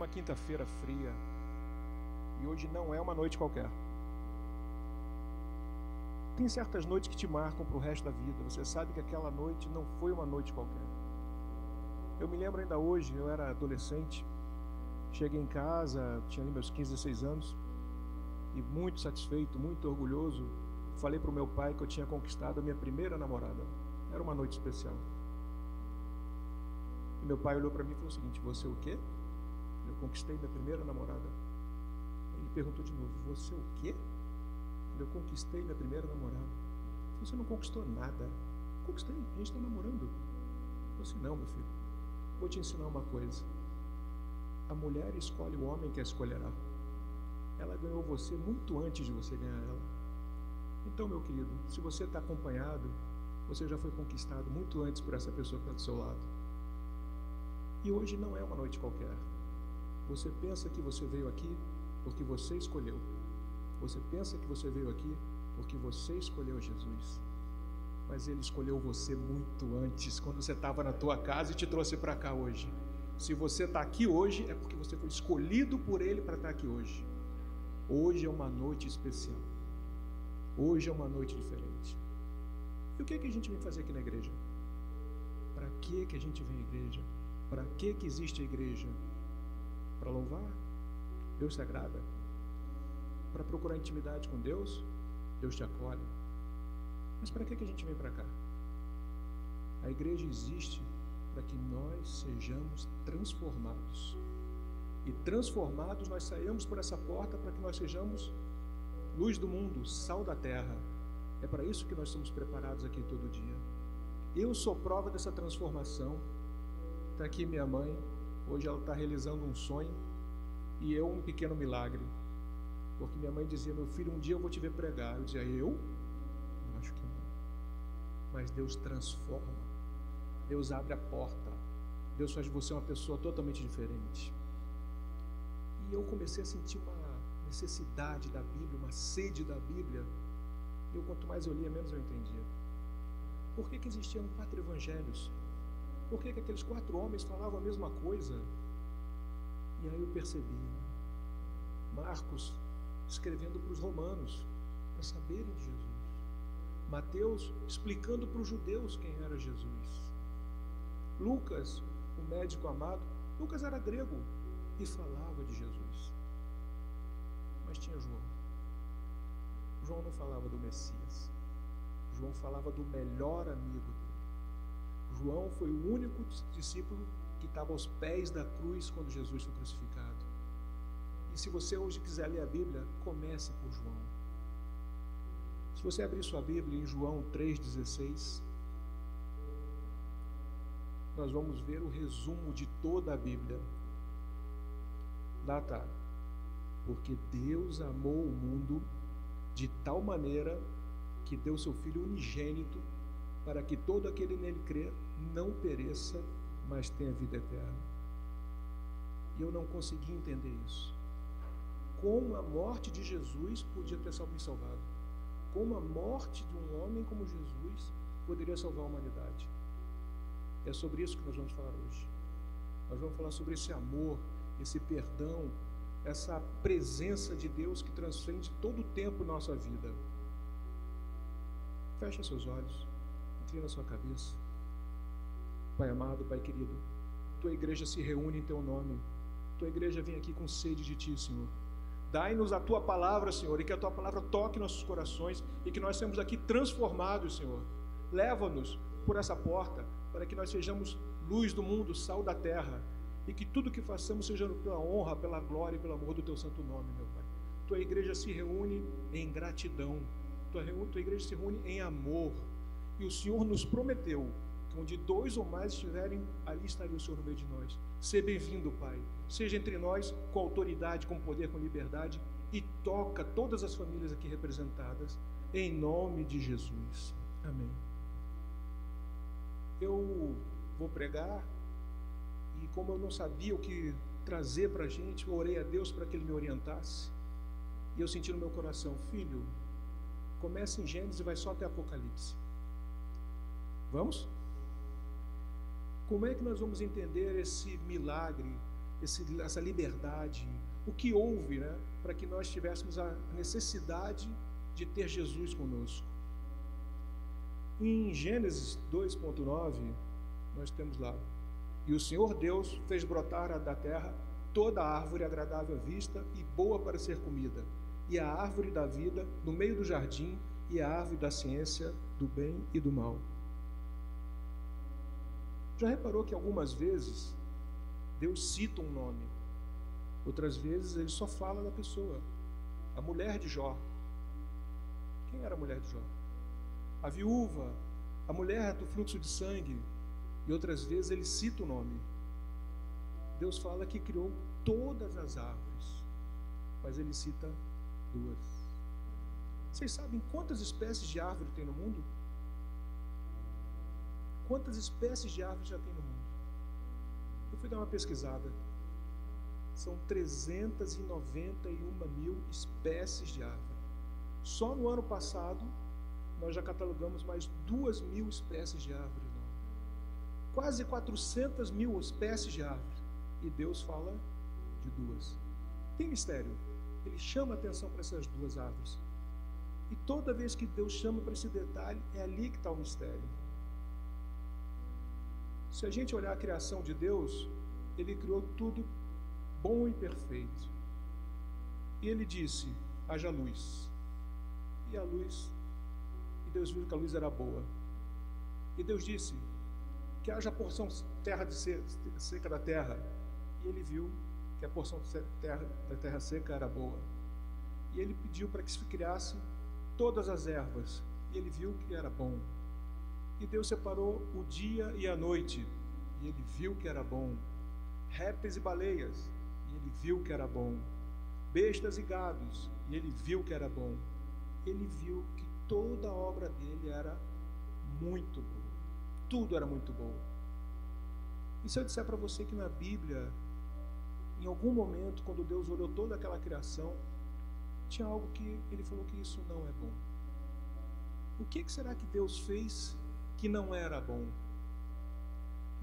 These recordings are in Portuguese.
uma quinta-feira fria e hoje não é uma noite qualquer. Tem certas noites que te marcam para o resto da vida. Você sabe que aquela noite não foi uma noite qualquer. Eu me lembro ainda hoje, eu era adolescente, cheguei em casa, tinha ali meus 15, 16 anos, e muito satisfeito, muito orgulhoso, falei para o meu pai que eu tinha conquistado a minha primeira namorada. Era uma noite especial. E meu pai olhou para mim e falou o seguinte: você o quê? Eu conquistei minha primeira namorada. Ele perguntou de novo: você o quê? Eu conquistei minha primeira namorada. Você não conquistou nada. Conquistei, a gente está namorando. Eu disse: não, meu filho, vou te ensinar uma coisa. A mulher escolhe o homem que a escolherá. Ela ganhou você muito antes de você ganhar ela. Então, meu querido, se você está acompanhado, você já foi conquistado muito antes por essa pessoa que está do seu lado. E hoje não é uma noite qualquer. Você pensa que você veio aqui porque você escolheu. Você pensa que você veio aqui porque você escolheu Jesus. Mas Ele escolheu você muito antes, quando você estava na tua casa e te trouxe para cá hoje. Se você está aqui hoje, é porque você foi escolhido por Ele para estar aqui hoje. Hoje é uma noite especial. Hoje é uma noite diferente. E o que é que a gente vem fazer aqui na igreja? Para que a gente vem à igreja? Para que existe a igreja? Para louvar? Deus se agrada? Para procurar intimidade com Deus? Deus te acolhe. Mas para que a gente vem para cá? A igreja existe para que nós sejamos transformados. E transformados nós saímos por essa porta para que nós sejamos luz do mundo, sal da terra. É para isso que nós somos preparados aqui todo dia. Eu sou prova dessa transformação. Está aqui minha mãe. Hoje ela está realizando um sonho e eu um pequeno milagre. Porque minha mãe dizia: meu filho, um dia eu vou te ver pregar. Eu dizia: eu? Acho que não. Mas Deus transforma. Deus abre a porta. Deus faz de você uma pessoa totalmente diferente. E eu comecei a sentir uma necessidade da Bíblia, uma sede da Bíblia. E quanto mais eu lia, menos eu entendia. Por que existiam 4 evangelhos? Por que aqueles 4 homens falavam a mesma coisa? E aí eu percebi, Marcos escrevendo para os romanos, para saberem de Jesus. Mateus explicando para os judeus quem era Jesus. Lucas, o médico amado, Lucas era grego e falava de Jesus. Mas tinha João. João não falava do Messias. João falava do melhor amigo dele. João foi o único discípulo que estava aos pés da cruz quando Jesus foi crucificado. E se você hoje quiser ler a Bíblia, comece por João. Se você abrir sua Bíblia em João 3,16, nós vamos ver o resumo de toda a Bíblia. Lá está: porque Deus amou o mundo de tal maneira que deu seu Filho unigênito, para que todo aquele nele crer não pereça, mas tenha vida eterna. E eu não consegui entender isso. Como a morte de Jesus podia ter me salvado? Como a morte de um homem como Jesus poderia salvar a humanidade? É sobre isso que nós vamos falar hoje. Nós vamos falar sobre esse amor, esse perdão, essa presença de Deus que transcende todo o tempo na nossa vida. Feche seus olhos, inclina a sua cabeça. Pai amado, Pai querido, tua igreja se reúne em teu nome. Tua igreja vem aqui com sede de ti, Senhor. Dai-nos a tua palavra, Senhor, e que a tua palavra toque nossos corações e que nós sejamos aqui transformados, Senhor. Leva-nos por essa porta para que nós sejamos luz do mundo, sal da terra, e que tudo que façamos seja pela honra, pela glória e pelo amor do teu santo nome, meu Pai. Tua igreja se reúne em gratidão. Tua igreja se reúne em amor. E o Senhor nos prometeu que onde 2 ou mais estiverem, ali estaria o Senhor no meio de nós. Seja bem-vindo, Pai. Seja entre nós com autoridade, com poder, com liberdade, e toca todas as famílias aqui representadas, em nome de Jesus. Amém. Eu vou pregar, e como eu não sabia o que trazer para a gente, eu orei a Deus para que Ele me orientasse, e eu senti no meu coração: filho, começa em Gênesis e vai só até Apocalipse. Vamos? Como é que nós vamos entender esse milagre essa liberdade, o que houve, né, para que nós tivéssemos a necessidade de ter Jesus conosco. Em Gênesis 2:9, nós temos lá: e o Senhor Deus fez brotar da terra toda a árvore agradável à vista e boa para ser comida, e a árvore da vida no meio do jardim, e a árvore da ciência do bem e do mal. Já reparou que algumas vezes Deus cita um nome, outras vezes ele só fala da pessoa? A mulher de Jó. Quem era a mulher de Jó? A viúva, a mulher do fluxo de sangue. E outras vezes ele cita o nome. Deus fala que criou todas as árvores, mas ele cita duas. Vocês sabem quantas espécies de árvore tem no mundo? Quantas espécies de árvore já tem no mundo? Eu fui dar uma pesquisada. São 391 mil espécies de árvore. Só no ano passado, nós já catalogamos mais 2.000 espécies de árvores. Quase 400 mil espécies de árvores. E Deus fala de duas. Tem mistério. Ele chama a atenção para essas duas árvores. E toda vez que Deus chama para esse detalhe, é ali que está o mistério. Se a gente olhar a criação de Deus, Ele criou tudo bom e perfeito. E Ele disse: haja luz. E a luz, e Deus viu que a luz era boa. E Deus disse que haja porção seca da terra. E Ele viu que a porção da terra seca era boa. E Ele pediu para que se criasse todas as ervas. E Ele viu que era bom. E Deus separou o dia e a noite. E Ele viu que era bom. Répteis e baleias. E Ele viu que era bom. Bestas e gados. E Ele viu que era bom. Ele viu que toda a obra dele era muito boa. Tudo era muito bom. E se eu disser para você que na Bíblia, em algum momento, quando Deus olhou toda aquela criação, tinha algo que Ele falou que isso não é bom? O que será que Deus fez que não era bom?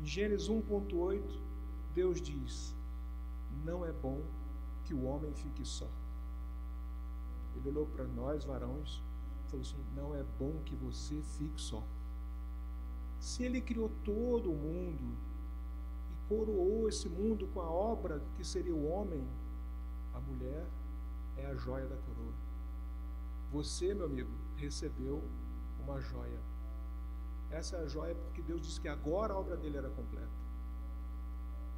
Em Gênesis 1:8, Deus diz: não é bom que o homem fique só. Ele olhou para nós, varões, e falou assim: não é bom que você fique só. Se Ele criou todo o mundo e coroou esse mundo com a obra que seria o homem, a mulher é a joia da coroa. Você, meu amigo, recebeu uma joia. Essa é a joia porque Deus disse que agora a obra dele era completa.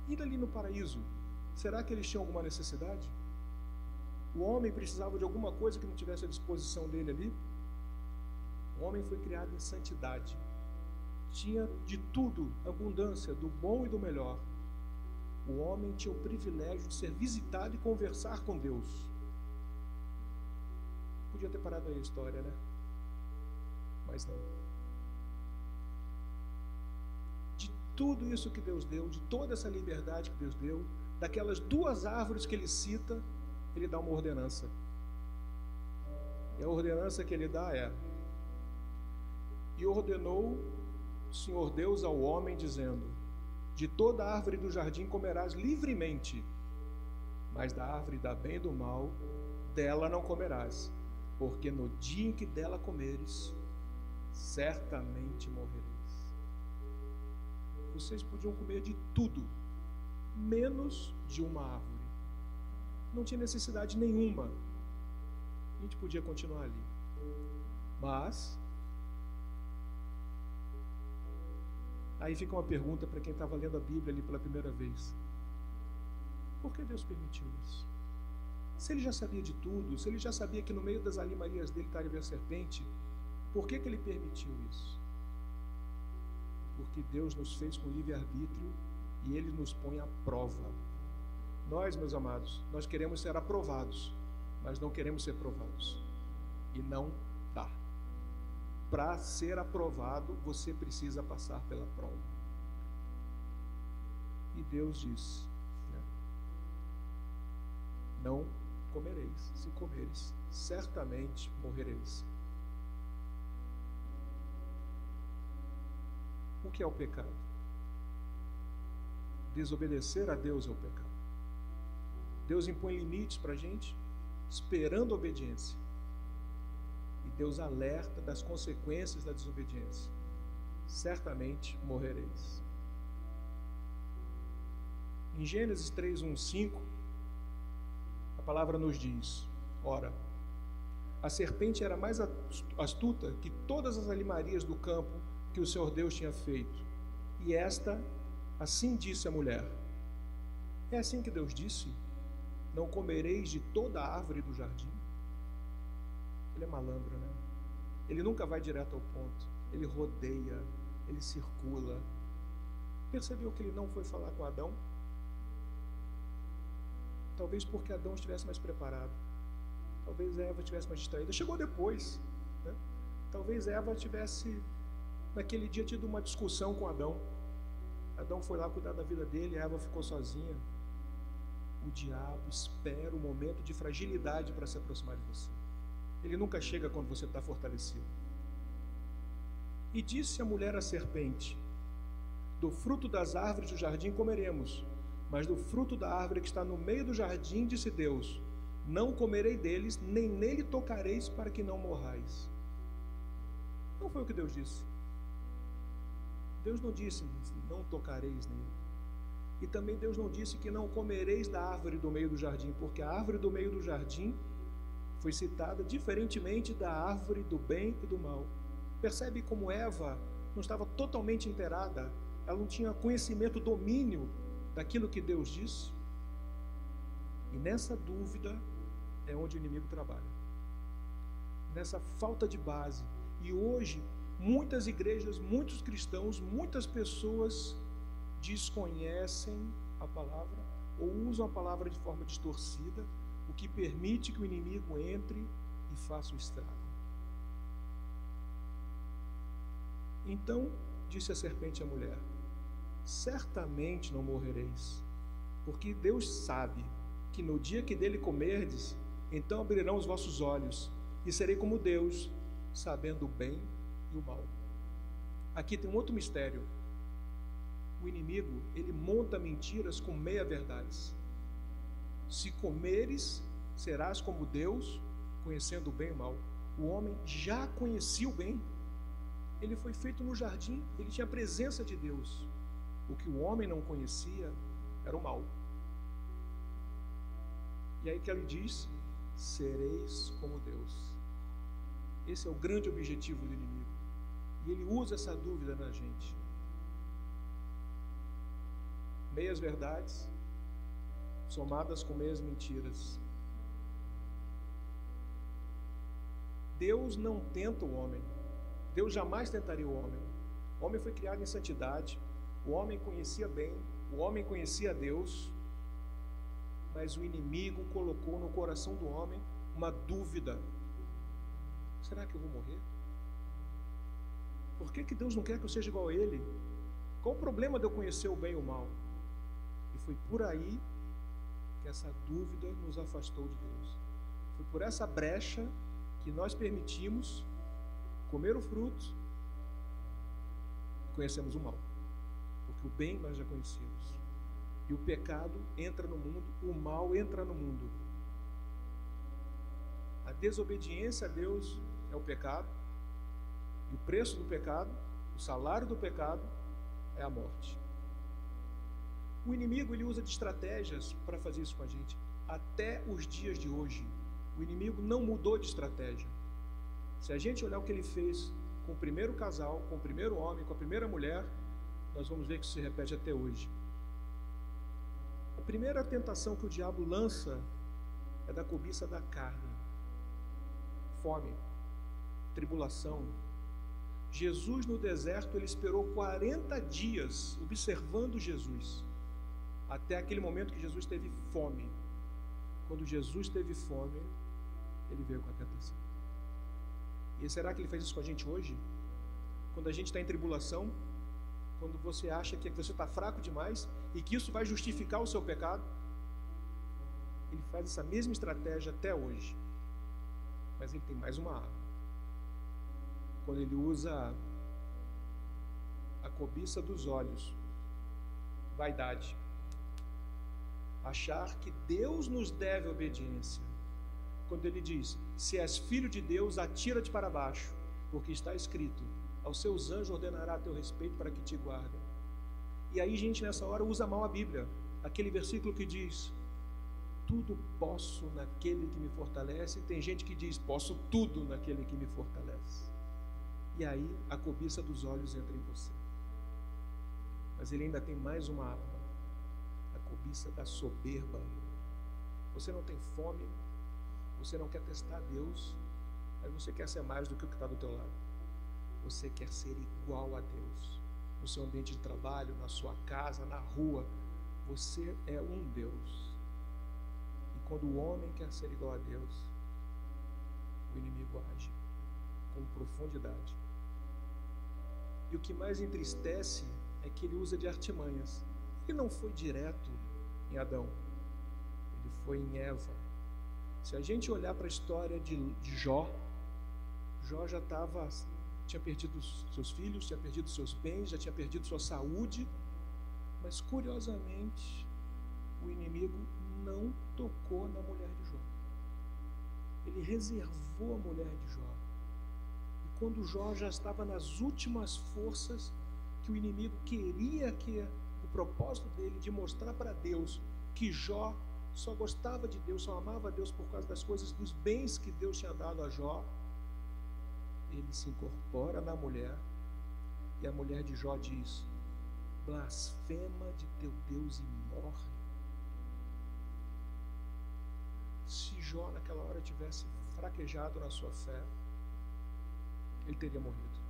E ali no paraíso, será que eles tinham alguma necessidade? O homem precisava de alguma coisa que não tivesse à disposição dele ali? O homem foi criado em santidade. Tinha de tudo, abundância, do bom e do melhor. O homem tinha o privilégio de ser visitado e conversar com Deus. Podia ter parado aí a história, né? Mas não. De tudo isso que Deus deu, de toda essa liberdade que Deus deu, daquelas duas árvores que Ele cita, Ele dá uma ordenança. E a ordenança que Ele dá é: e ordenou o Senhor Deus ao homem, dizendo: de toda árvore do jardim comerás livremente, mas da árvore da bem e do mal, dela não comerás, porque no dia em que dela comeres, certamente morrereis. Vocês podiam comer de tudo, menos de uma árvore. Não tinha necessidade nenhuma. A gente podia continuar ali. Mas aí fica uma pergunta para quem estava lendo a Bíblia ali pela primeira vez: por que Deus permitiu isso? Se Ele já sabia de tudo, se Ele já sabia que no meio das alimarias dele estaria a serpente, por que Ele permitiu isso? Porque Deus nos fez com livre-arbítrio e Ele nos põe à prova. Nós, meus amados, nós queremos ser aprovados, mas não queremos ser provados. E não dá. Para ser aprovado, você precisa passar pela prova. E Deus disse, né? Não comereis. Se comeres, certamente morrereis. O que é o pecado? Desobedecer a Deus é o pecado. Deus impõe limites para a gente, esperando a obediência. E Deus alerta das consequências da desobediência. Certamente morrereis. Em Gênesis 3, 1, 5, a palavra nos diz: ora, a serpente era mais astuta que todas as animarias do campo que o Senhor Deus tinha feito. E esta, assim disse a mulher. É assim que Deus disse: não comereis de toda a árvore do jardim? Ele é malandro, né? Ele nunca vai direto ao ponto. Ele rodeia, ele circula. Percebeu que ele não foi falar com Adão? Talvez porque Adão estivesse mais preparado. Talvez Eva estivesse mais distraída. Chegou depois, né? Talvez Eva tivesse, naquele dia, tido uma discussão com Adão. Adão foi lá cuidar da vida dele, Eva ficou sozinha. O diabo espera o momento de fragilidade para se aproximar de você. Ele nunca chega quando você está fortalecido. E disse a mulher à serpente: do fruto das árvores do jardim comeremos, mas do fruto da árvore que está no meio do jardim, disse Deus: não comerei deles, nem nele tocareis, para que não morrais. Não foi o que Deus disse. Deus não disse: não tocareis nele. E também Deus não disse que não comereis da árvore do meio do jardim, porque a árvore do meio do jardim foi citada diferentemente da árvore do bem e do mal. Percebe como Eva não estava totalmente inteirada, ela não tinha conhecimento, domínio daquilo que Deus disse? E nessa dúvida é onde o inimigo trabalha, nessa falta de base. E hoje, muitas igrejas, muitos cristãos, muitas pessoas desconhecem a palavra ou usam a palavra de forma distorcida, o que permite que o inimigo entre e faça o estrago. Então disse a serpente à mulher: certamente não morrereis, porque Deus sabe que no dia que dele comerdes, então abrirão os vossos olhos, e serei como Deus, sabendo o bem e o mal. Aqui tem um outro mistério. O inimigo, ele monta mentiras com meia-verdades. Se comeres, serás como Deus, conhecendo o bem e o mal. O homem já conhecia o bem. Ele foi feito no jardim, ele tinha a presença de Deus. O que o homem não conhecia era o mal. E aí que ele diz: sereis como Deus. Esse é o grande objetivo do inimigo. E ele usa essa dúvida na gente. Meias verdades somadas com meias mentiras. Deus não tenta o homem. Deus jamais tentaria o homem. O homem foi criado em santidade. O homem conhecia bem. O homem conhecia Deus. Mas o inimigo colocou no coração do homem uma dúvida: será que eu vou morrer? Por que Deus não quer que eu seja igual a Ele? Qual o problema de eu conhecer o bem e o mal? E foi por aí que essa dúvida nos afastou de Deus. Foi por essa brecha que nós permitimos comer o fruto e conhecemos o mal. Porque o bem nós já conhecíamos. E o pecado entra no mundo, o mal entra no mundo. A desobediência a Deus é o pecado. E o preço do pecado, o salário do pecado, é a morte. O inimigo, ele usa de estratégias para fazer isso com a gente. Até os dias de hoje, o inimigo não mudou de estratégia. Se a gente olhar o que ele fez com o primeiro casal, com o primeiro homem, com a primeira mulher, nós vamos ver que isso se repete até hoje. A primeira tentação que o diabo lança é da cobiça da carne. Fome, tribulação. Jesus no deserto, ele esperou 40 dias observando Jesus, até aquele momento que Jesus teve fome. Quando Jesus teve fome, ele veio com a tentação. E será que ele faz isso com a gente hoje? Quando a gente está em tribulação, quando você acha que você está fraco demais e que isso vai justificar o seu pecado, ele faz essa mesma estratégia até hoje. Mas ele tem mais uma arma. Quando ele usa a cobiça dos olhos, vaidade. achar que Deus nos deve obediência. Quando ele diz: se és filho de Deus, atira-te para baixo, porque está escrito: aos seus anjos ordenará a teu respeito para que te guardem. E aí, gente, nessa hora usa mal a Bíblia, aquele versículo que diz: tudo posso naquele que me fortalece. E tem gente que diz: posso tudo naquele que me fortalece. E aí a cobiça dos olhos entra em você. Mas ele ainda tem mais uma arma: a cobiça da soberba. Você não tem fome, você não quer testar Deus, mas você quer ser mais do que o que está do teu lado. Você quer ser igual a Deus. No seu ambiente de trabalho, na sua casa, na rua, você é um Deus. E quando o homem quer ser igual a Deus, o inimigo age com profundidade. E o que mais entristece é que ele usa de artimanhas. Ele não foi direto em Adão, ele foi em Eva. Se a gente olhar para a história de Jó, Jó já tinha perdido seus filhos, tinha perdido seus bens, já tinha perdido sua saúde, mas curiosamente o inimigo não tocou na mulher de Jó. Ele reservou a mulher de Jó. E quando Jó já estava nas últimas forças, que o inimigo queria que o propósito dele de mostrar para Deus que Jó só gostava de Deus, só amava a Deus por causa das coisas, dos bens que Deus tinha dado a Jó, ele se incorpora na mulher, e a mulher de Jó diz: blasfema de teu Deus e morre. Se Jó naquela hora tivesse fraquejado na sua fé, ele teria morrido.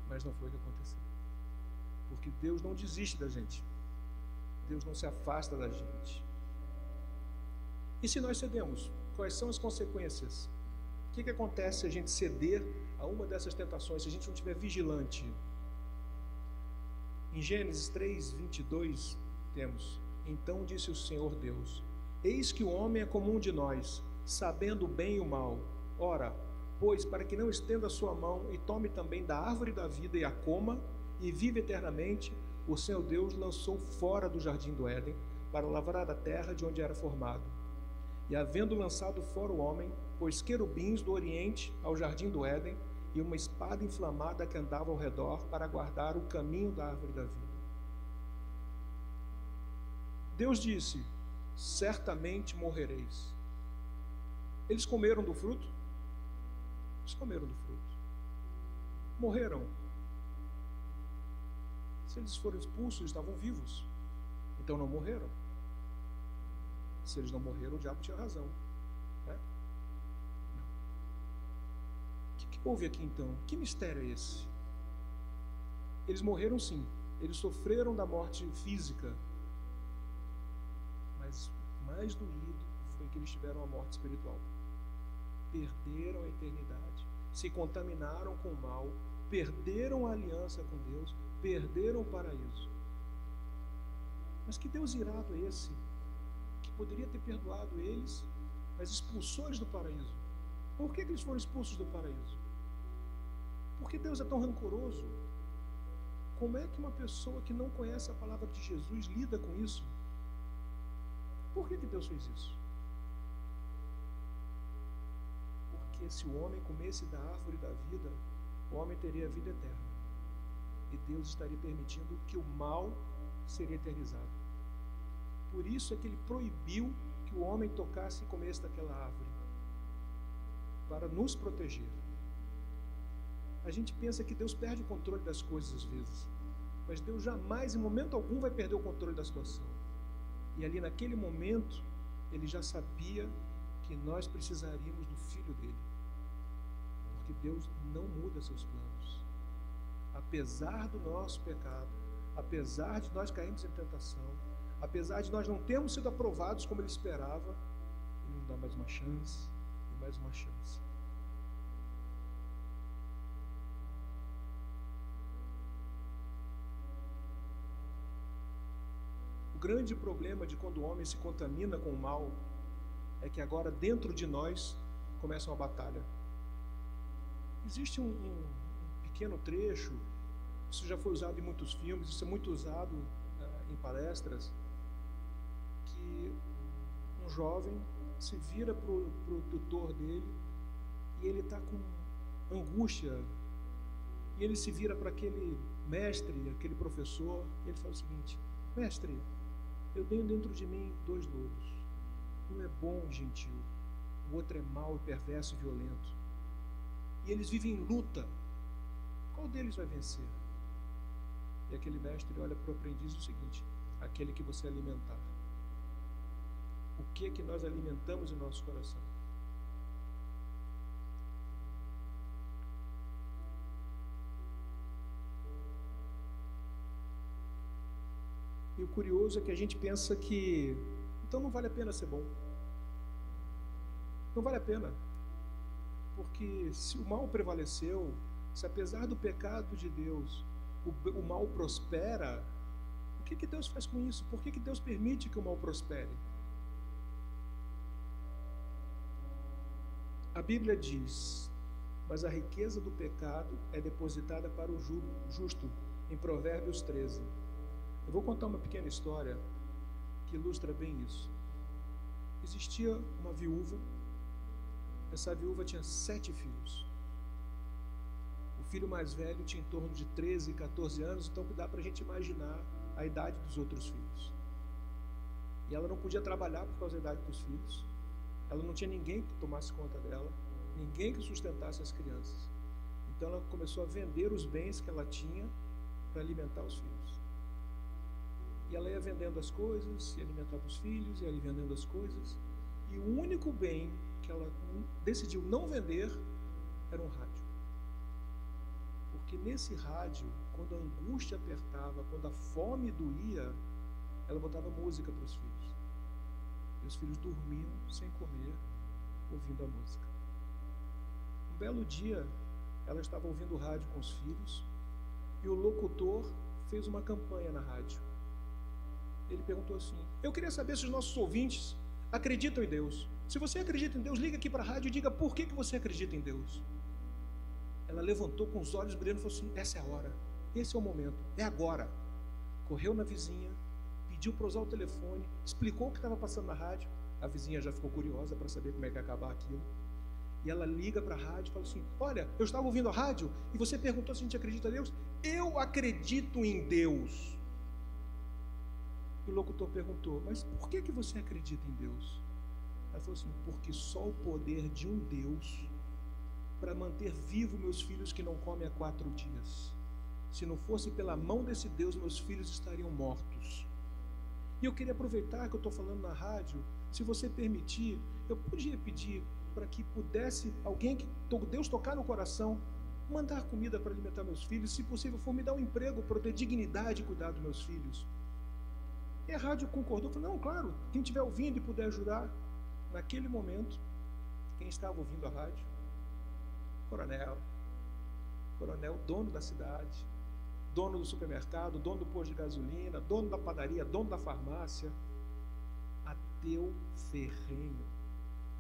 Mas não foi o que aconteceu. Porque Deus não desiste da gente. Deus não se afasta da gente. E se nós cedemos, quais são as consequências? O que acontece se a gente ceder a uma dessas tentações, se a gente não estiver vigilante? Em Gênesis 3, 22, temos: então disse o Senhor Deus: eis que o homem é como um de nós, sabendo o bem e o mal. Ora, pois, para que não estenda a sua mão e tome também da árvore da vida e a coma, e vive eternamente, o Senhor Deus lançou fora do jardim do Éden, para lavrar a terra de onde era formado. E havendo lançado fora o homem, pôs querubins do oriente ao jardim do Éden, e uma espada inflamada que andava ao redor para guardar o caminho da árvore da vida. Deus disse: certamente morrereis. Eles comeram do fruto? Eles comeram do fruto. Morreram. Se eles foram expulsos, estavam vivos. Então não morreram. Se eles não morreram, o diabo tinha razão, né? O que houve aqui então? Que mistério é esse? Eles morreram sim. Eles sofreram da morte física. Mas mais doído foi que eles tiveram a morte espiritual. Perderam a eternidade, se contaminaram com o mal, perderam a aliança com Deus, perderam o paraíso. Mas que Deus irado é esse, que poderia ter perdoado eles, mas expulsou eles do paraíso? Por que eles foram expulsos do paraíso? Porque Deus é tão rancoroso? Como é que uma pessoa que não conhece a palavra de Jesus lida com isso? Por que Deus fez isso? Porque se o homem comesse da árvore da vida, o homem teria a vida eterna. E Deus estaria permitindo que o mal seria eternizado. Por isso é que ele proibiu que o homem tocasse e comesse daquela árvore, para nos proteger. A gente pensa que Deus perde o controle das coisas às vezes, mas Deus jamais, em momento algum, vai perder o controle da situação. E ali naquele momento, ele já sabia que nós precisaríamos do Filho dele. Porque Deus não muda seus planos. Apesar do nosso pecado, apesar de nós cairmos em tentação, apesar de nós não termos sido aprovados como ele esperava, ele nos dá mais uma chance e mais uma chance. O grande problema de quando o homem se contamina com o mal é que agora dentro de nós começa uma batalha. Existe um pequeno trecho, isso já foi usado em muitos filmes, isso é muito usado em palestras, jovem se vira para o tutor dele e ele está com angústia. E ele se vira para aquele mestre, aquele professor, e ele fala o seguinte: mestre, eu tenho dentro de mim 2 lobos. Um é bom e gentil, o outro é mau e perverso e violento. E eles vivem em luta. Qual deles vai vencer? E aquele mestre olha para o aprendiz e diz o seguinte: aquele que você alimentar. O que é que nós alimentamos em nosso coração? E o curioso é que a gente pensa que então não vale a pena ser bom. Não vale a pena. Porque se o mal prevaleceu, se apesar do pecado de Deus, o mal prospera, o que Deus faz com isso? Por que Deus permite que o mal prospere? A Bíblia diz: mas a riqueza do pecado é depositada para o justo, em Provérbios 13. Eu vou contar uma pequena história que ilustra bem isso. Existia uma viúva. Essa viúva tinha 7 filhos. O filho mais velho tinha em torno de 13, 14 anos, então dá para a gente imaginar a idade dos outros filhos. E ela não podia trabalhar por causa da idade dos filhos. Ela não tinha ninguém que tomasse conta dela, ninguém que sustentasse as crianças. Então ela começou a vender os bens que ela tinha para alimentar os filhos. E ela ia vendendo as coisas, e alimentava os filhos, e ia vendendo as coisas. E o único bem que ela decidiu não vender era um rádio. Porque nesse rádio, quando a angústia apertava, quando a fome doía, ela botava música para os filhos. E os filhos dormiam sem comer, ouvindo a música. Um belo dia, ela estava ouvindo o rádio com os filhos, e o locutor fez uma campanha na rádio. Ele perguntou assim: eu queria saber se os nossos ouvintes acreditam em Deus. Se você acredita em Deus, liga aqui para a rádio e diga por que você acredita em Deus. Ela levantou com os olhos brilhando e falou assim: essa é a hora, esse é o momento, é agora. Correu na vizinha, pediu para usar o telefone, explicou o que estava passando na rádio. A vizinha já ficou curiosa para saber como é que ia acabar aquilo. E ela liga para a rádio e fala assim: olha, eu estava ouvindo a rádio e você perguntou se a gente acredita em Deus. Eu acredito em Deus. E o locutor perguntou: mas por que você acredita em Deus? Ela falou assim: porque só o poder de um Deus para manter vivo meus filhos que não comem há 4 dias. Se não fosse pela mão desse Deus, meus filhos estariam mortos. E eu queria aproveitar que eu estou falando na rádio, se você permitir, eu podia pedir para que pudesse alguém que Deus tocar no coração, mandar comida para alimentar meus filhos, se possível for me dar um emprego para eu ter dignidade e cuidar dos meus filhos. E a rádio concordou, falou: não, claro, quem estiver ouvindo e puder ajudar. Naquele momento, quem estava ouvindo a rádio? Coronel, dono da cidade, dono do supermercado, dono do posto de gasolina, dono da padaria, dono da farmácia, ateu ferrenho,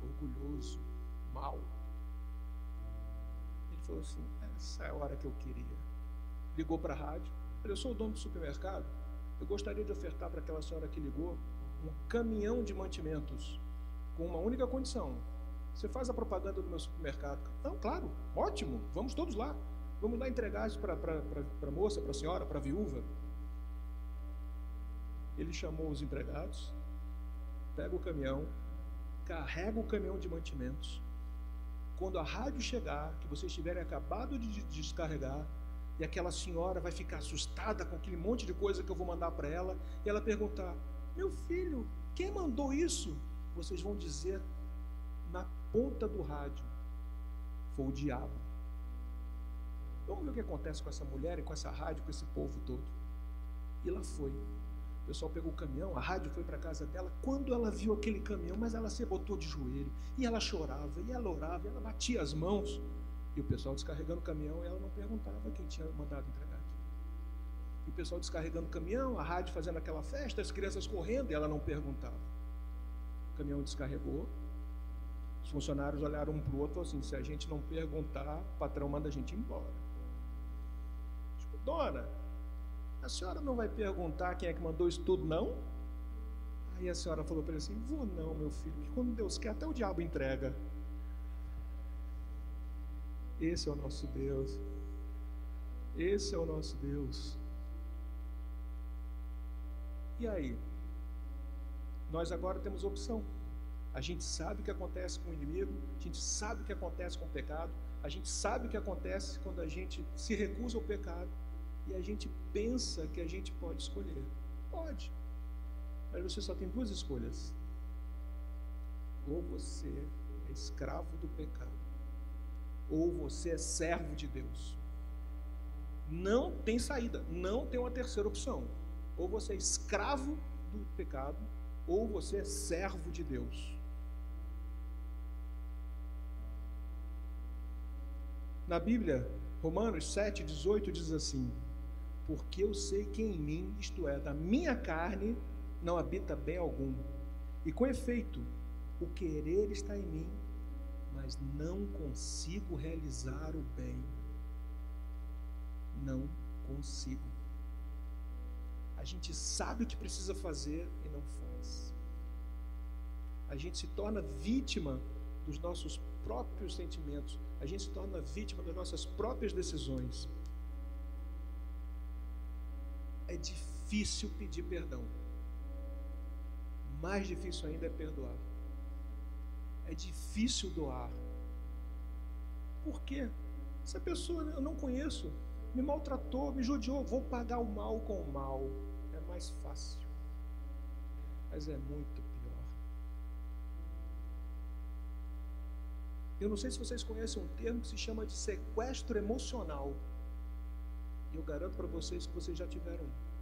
orgulhoso, mau. Ele falou assim: essa é a hora que eu queria. Ligou para a rádio: eu sou o dono do supermercado, eu gostaria de ofertar para aquela senhora que ligou um caminhão de mantimentos, com uma única condição: você faz a propaganda do meu supermercado. Não, claro, ótimo, vamos todos lá. Vamos lá entregar isso para a moça, para a senhora, para a viúva. Ele chamou os empregados, pega o caminhão, carrega o caminhão de mantimentos. Quando a rádio chegar, que vocês tiverem acabado de descarregar, e aquela senhora vai ficar assustada com aquele monte de coisa que eu vou mandar para ela, e ela perguntar: meu filho, quem mandou isso? Vocês vão dizer na ponta do rádio: foi o diabo. Vamos ver o que acontece com essa mulher e com essa rádio, com esse povo todo. E lá foi. O pessoal pegou o caminhão, a rádio foi para a casa dela. Quando ela viu aquele caminhão, mas ela se botou de joelho, e ela chorava, e ela orava, e ela batia as mãos. E o pessoal descarregando o caminhão, e ela não perguntava quem tinha mandado entregar aquilo. E o pessoal descarregando o caminhão, a rádio fazendo aquela festa, as crianças correndo, e ela não perguntava. O caminhão descarregou. Os funcionários olharam um para o outro e falaram assim: se a gente não perguntar, o patrão manda a gente embora. Dona, a senhora não vai perguntar quem é que mandou isso tudo, não? Aí a senhora falou para ele assim: vou não, meu filho, que quando Deus quer, até o diabo entrega. Esse é o nosso Deus. Esse é o nosso Deus. E aí? Nós agora temos opção. A gente sabe o que acontece com o inimigo, a gente sabe o que acontece com o pecado, a gente sabe o que acontece quando a gente se recusa ao pecado, e a gente pensa que a gente pode escolher. Pode. Mas você só tem duas escolhas. Ou você é escravo do pecado, ou você é servo de Deus. Não tem saída, não tem uma terceira opção. Ou você é escravo do pecado, ou você é servo de Deus. Na Bíblia, Romanos 7,18 diz assim: porque eu sei que em mim, isto é, da minha carne, não habita bem algum. E com efeito, o querer está em mim, mas não consigo realizar o bem. Não consigo. A gente sabe o que precisa fazer e não faz. A gente se torna vítima dos nossos próprios sentimentos. A gente se torna vítima das nossas próprias decisões. É difícil pedir perdão. Mais difícil ainda é perdoar. É difícil doar. Por quê? Essa pessoa eu não conheço, me maltratou, me judiou, vou pagar o mal com o mal. É mais fácil, mas é muito pior. Eu não sei se vocês conhecem um termo que se chama de sequestro emocional. E eu garanto para vocês que vocês já tiveram um.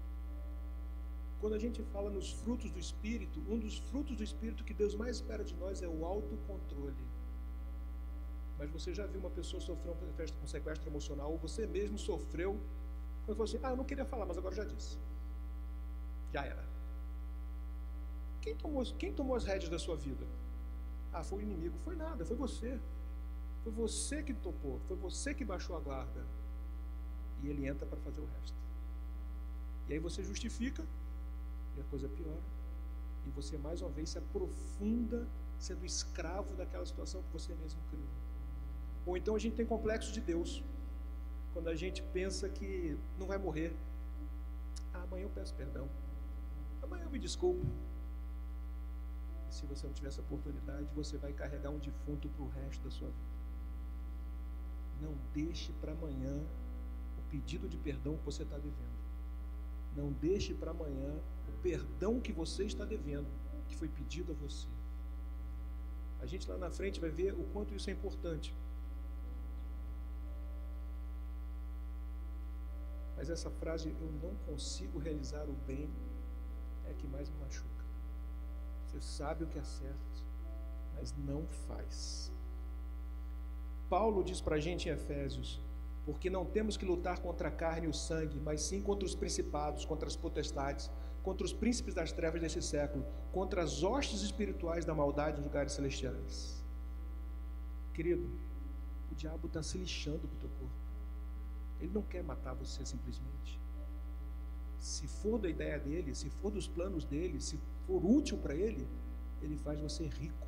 Quando a gente fala nos frutos do Espírito, um dos frutos do Espírito que Deus mais espera de nós é o autocontrole. Mas você já viu uma pessoa sofrer um sequestro emocional, ou você mesmo sofreu, quando falou assim: eu não queria falar, mas agora já disse. Já era. Quem tomou as rédeas da sua vida? Foi o inimigo. Foi nada, foi você. Foi você que topou, foi você que baixou a guarda. E ele entra para fazer o resto. E aí você justifica, e a coisa piora. E você mais uma vez se aprofunda sendo escravo daquela situação que você mesmo criou. Ou então a gente tem complexo de Deus, quando a gente pensa que não vai morrer. Amanhã eu peço perdão, amanhã eu me desculpo. E se você não tiver essa oportunidade, você vai carregar um defunto para o resto da sua vida. Não deixe para amanhã o pedido de perdão que você está devendo. Não deixe para amanhã o perdão que você está devendo, que foi pedido a você. A gente lá na frente vai ver o quanto isso é importante. Mas essa frase, eu não consigo realizar o bem, é a que mais me machuca. Você sabe o que é certo, mas não faz. Paulo diz para a gente em Efésios: porque não temos que lutar contra a carne e o sangue, mas sim contra os principados, contra as potestades, contra os príncipes das trevas desse século, contra as hostes espirituais da maldade nos lugares celestiais. Querido, o diabo está se lixando para o teu corpo. Ele não quer matar você simplesmente. Se for da ideia dele, se for dos planos dele, se for útil para ele, ele faz você rico,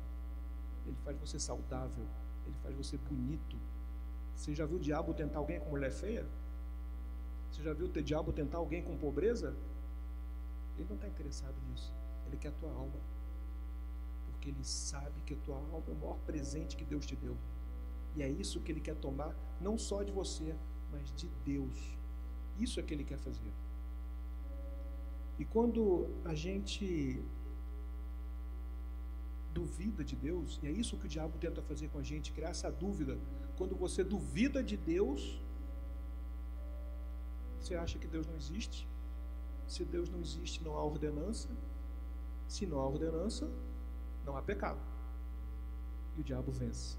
ele faz você saudável, ele faz você bonito. Você já viu o diabo tentar alguém com mulher feia? Você já viu o diabo tentar alguém com pobreza? Ele não está interessado nisso. Ele quer a tua alma, porque ele sabe que a tua alma é o maior presente que Deus te deu. E é isso que ele quer tomar, não só de você, mas de Deus. Isso é que ele quer fazer. E quando a gente duvida de Deus, e é isso que o diabo tenta fazer com a gente, criar essa dúvida. Quando você duvida de Deus, você acha que Deus não existe. Se Deus não existe, não há ordenança. Se não há ordenança, não há pecado. E o diabo vence.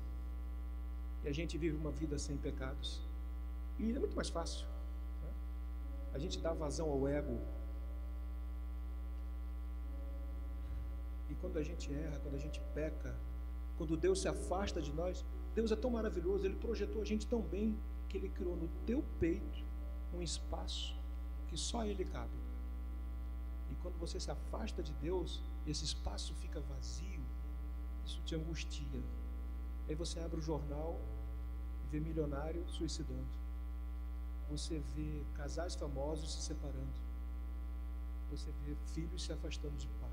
E a gente vive uma vida sem pecados. E é muito mais fácil, né? A gente dá vazão ao ego. E quando a gente erra, quando a gente peca, quando Deus se afasta de nós, Deus é tão maravilhoso, Ele projetou a gente tão bem, que Ele criou no teu peito um espaço que só Ele cabe. E quando você se afasta de Deus, esse espaço fica vazio, isso te angustia. Aí você abre o jornal e vê milionário suicidando. Você vê casais famosos se separando. Você vê filhos se afastando de pai.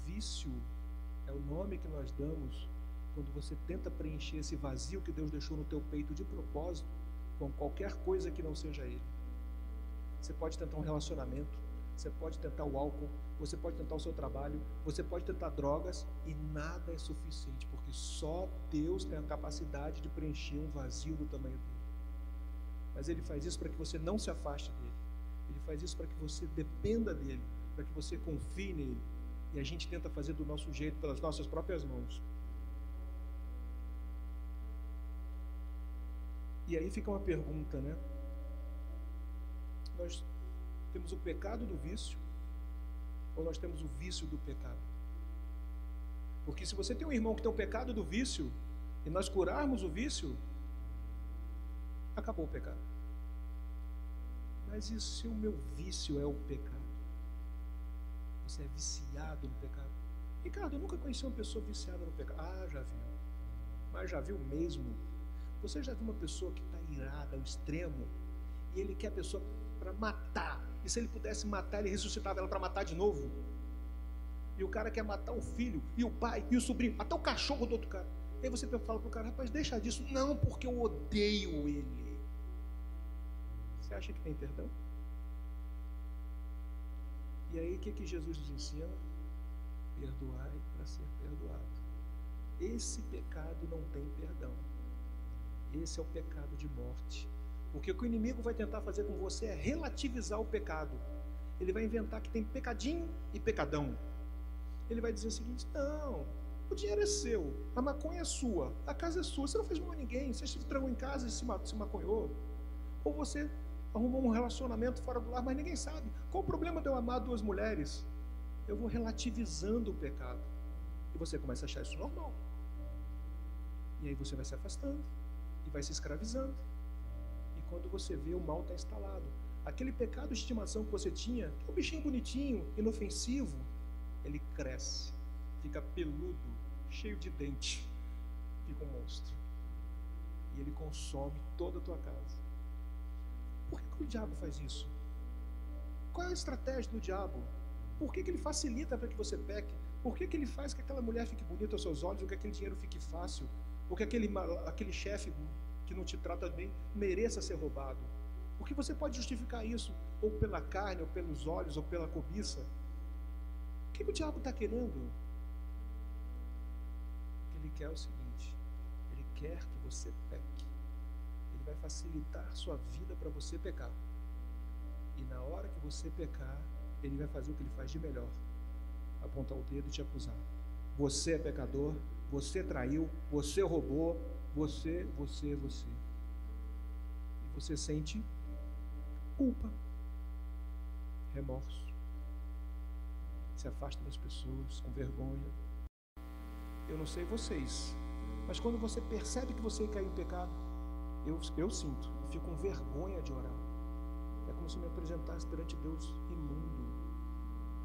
Vício é o nome que nós damos quando você tenta preencher esse vazio que Deus deixou no teu peito de propósito com qualquer coisa que não seja Ele. Você pode tentar um relacionamento, você pode tentar o álcool, você pode tentar o seu trabalho, você pode tentar drogas, e nada é suficiente, porque só Deus tem a capacidade de preencher um vazio do tamanho dele. Mas Ele faz isso para que você não se afaste dele. Ele faz isso para que você dependa dele, para que você confie nele. E a gente tenta fazer do nosso jeito, pelas nossas próprias mãos. E aí fica uma pergunta, né? Nós temos o pecado do vício, ou nós temos o vício do pecado? Porque se você tem um irmão que tem o pecado do vício, e nós curarmos o vício, acabou o pecado. Mas e se o meu vício é o pecado? Você é viciado no pecado? Ricardo, eu nunca conheci uma pessoa viciada no pecado. Ah, já viu. Mas já viu mesmo? Você já viu uma pessoa que está irada ao extremo, e ele quer a pessoa para matar, e se ele pudesse matar, ele ressuscitava ela para matar de novo? E o cara quer matar o filho, e o pai, e o sobrinho, até o cachorro do outro cara. E aí você fala para o cara: rapaz, deixa disso. Não, porque eu odeio ele. Você acha que tem perdão? E aí o que Jesus nos ensina? Perdoai para ser perdoado. Esse pecado não tem perdão. Esse é o pecado de morte. Porque o que o inimigo vai tentar fazer com você é relativizar o pecado. Ele vai inventar que tem pecadinho e pecadão. Ele vai dizer o seguinte: não, o dinheiro é seu, a maconha é sua, a casa é sua, você não fez mal a ninguém, você se trancou em casa e se maconhou. Ou você arrumou um relacionamento fora do lar, mas ninguém sabe. Qual o problema de eu amar duas mulheres? Eu vou relativizando o pecado. E você começa a achar isso normal. E aí você vai se afastando e vai se escravizando. E quando você vê, o mal está instalado. Aquele pecado de estimação que você tinha, que é um bichinho bonitinho, inofensivo, ele cresce, fica peludo, cheio de dente, fica um monstro. E ele consome toda a tua casa. Por que o diabo faz isso? Qual é a estratégia do diabo? Por que ele facilita para que você peque? Por que ele faz que aquela mulher fique bonita aos seus olhos, ou que aquele dinheiro fique fácil, ou que aquele chefe que não te trata bem mereça ser roubado? Porque você pode justificar isso ou pela carne, ou pelos olhos, ou pela cobiça. O que o diabo está querendo? O que ele quer é o seguinte: ele quer que você peque. Ele vai facilitar sua vida para você pecar. E na hora que você pecar, ele vai fazer o que ele faz de melhor: apontar o dedo e te acusar. Você é pecador, você traiu, você roubou, você. E você sente culpa, remorso, se afasta das pessoas com vergonha. Eu não sei vocês, mas quando você percebe que você caiu em pecado, eu sinto, eu fico com vergonha de orar. É como se eu me apresentasse perante Deus imundo.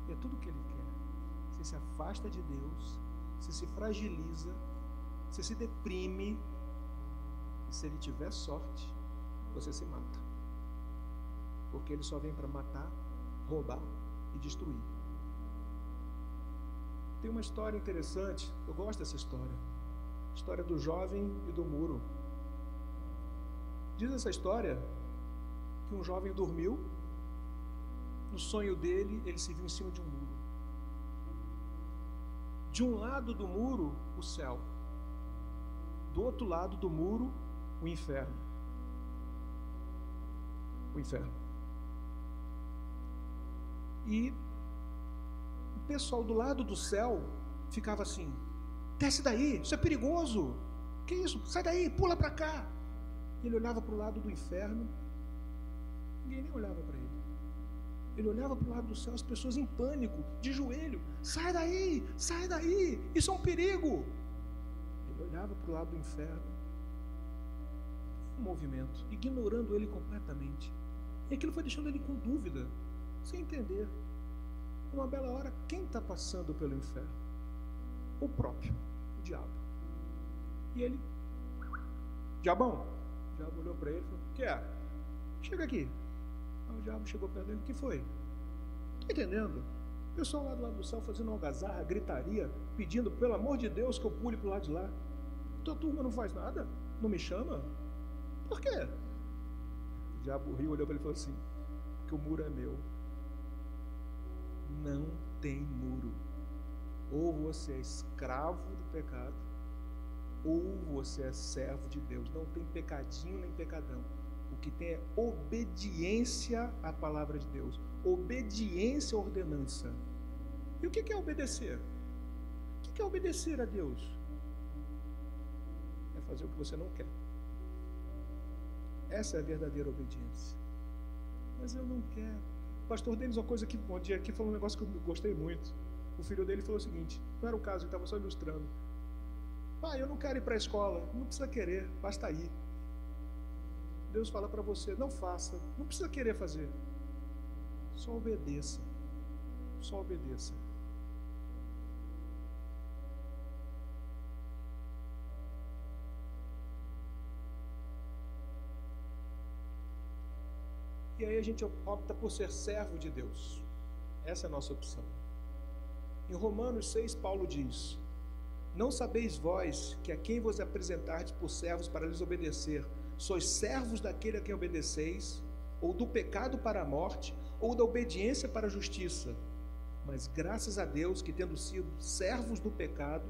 E é tudo o que Ele quer. Você se afasta de Deus, você se fragiliza, você se deprime, e se Ele tiver sorte, você se mata. Porque Ele só vem para matar, roubar e destruir. Tem uma história interessante, eu gosto dessa história. A história do jovem e do muro. Diz essa história que um jovem dormiu, no sonho dele, ele se viu em cima de um muro. De um lado do muro, o céu. Do outro lado do muro, o inferno. O inferno. E o pessoal do lado do céu ficava assim: desce daí, isso é perigoso. Que isso? Sai daí, pula para cá. Ele olhava para o lado do inferno, ninguém nem olhava para ele. Ele olhava para o lado do céu, as pessoas em pânico, de joelho: sai daí, isso é um perigo. Ele olhava para o lado do inferno, um movimento, ignorando ele completamente. E aquilo foi deixando ele com dúvida, sem entender. Uma bela hora, quem está passando pelo inferno? O próprio, o diabo. E ele, diabão, o diabo olhou para ele e falou, o que é? Chega aqui. Aí o diabo chegou perto dele, o que foi? Está entendendo? O pessoal lá do lado do céu fazendo algazarra, gritaria, pedindo, pelo amor de Deus, que eu pule para o lado de lá. Tua turma não faz nada? Não me chama? Por quê? O diabo riu, olhou para ele e falou assim, porque o muro é meu. Não tem muro. Ou você é escravo do pecado, ou você é servo de Deus. Não tem pecadinho nem pecadão. O que tem é obediência à palavra de Deus, obediência à ordenança. E o que é obedecer? O que é obedecer a Deus? É fazer o que você não quer. Essa é a verdadeira obediência. Mas eu não quero. O pastor Denis, uma coisa que um dia aqui falou um negócio que eu gostei muito. O filho dele falou o seguinte, não era o caso, ele estava só ilustrando. Pai, eu não quero ir para a escola. Não precisa querer, basta ir. Deus fala para você, não faça, não precisa querer fazer. Só obedeça. Só obedeça. E aí a gente opta por ser servo de Deus. Essa é a nossa opção. Em Romanos 6, Paulo diz, não sabeis vós que a quem vos apresentardes por servos para lhes obedecer, sois servos daquele a quem obedeceis, ou do pecado para a morte, ou da obediência para a justiça. Mas graças a Deus que, tendo sido servos do pecado,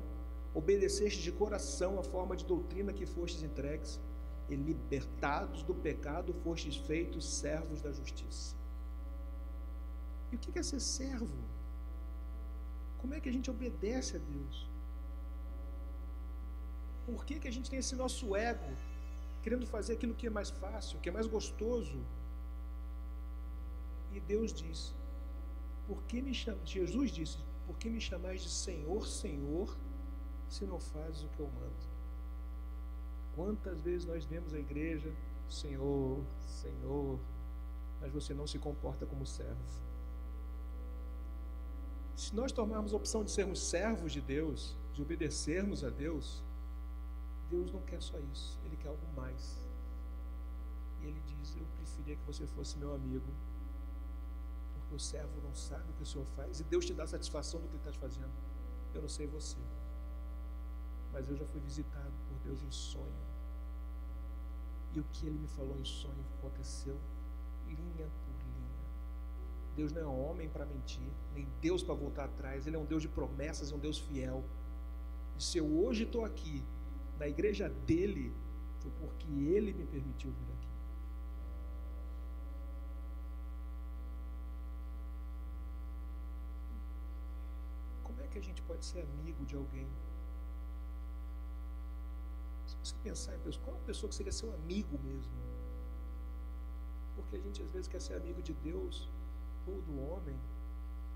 obedecestes de coração a forma de doutrina que fostes entregues, e libertados do pecado fostes feitos servos da justiça. E o que é ser servo? Como é que a gente obedece a Deus? Por que a gente tem esse nosso ego querendo fazer aquilo que é mais fácil, que é mais gostoso? E Deus diz, Jesus disse, por que me chamais de Senhor, Senhor, se não fazes o que eu mando? Quantas vezes nós vemos a igreja, Senhor, Senhor, mas você não se comporta como servo. Se nós tomarmos a opção de sermos servos de Deus, de obedecermos a Deus, Deus não quer só isso, Ele quer algo mais. E Ele diz, eu preferia que você fosse meu amigo, porque o servo não sabe o que o Senhor faz, e Deus te dá satisfação do que Ele está fazendo. Eu não sei você, mas eu já fui visitado por Deus em sonho. E o que Ele me falou em sonho aconteceu linha por linha. Deus não é um homem para mentir, nem Deus para voltar atrás. Ele é um Deus de promessas, é um Deus fiel. E se eu hoje estou aqui, na igreja dEle, foi porque Ele me permitiu vir aqui. Como é que a gente pode ser amigo de alguém? Se você pensar em pessoa, qual é a pessoa que seria seu amigo mesmo? Porque a gente às vezes quer ser amigo de Deus ou do homem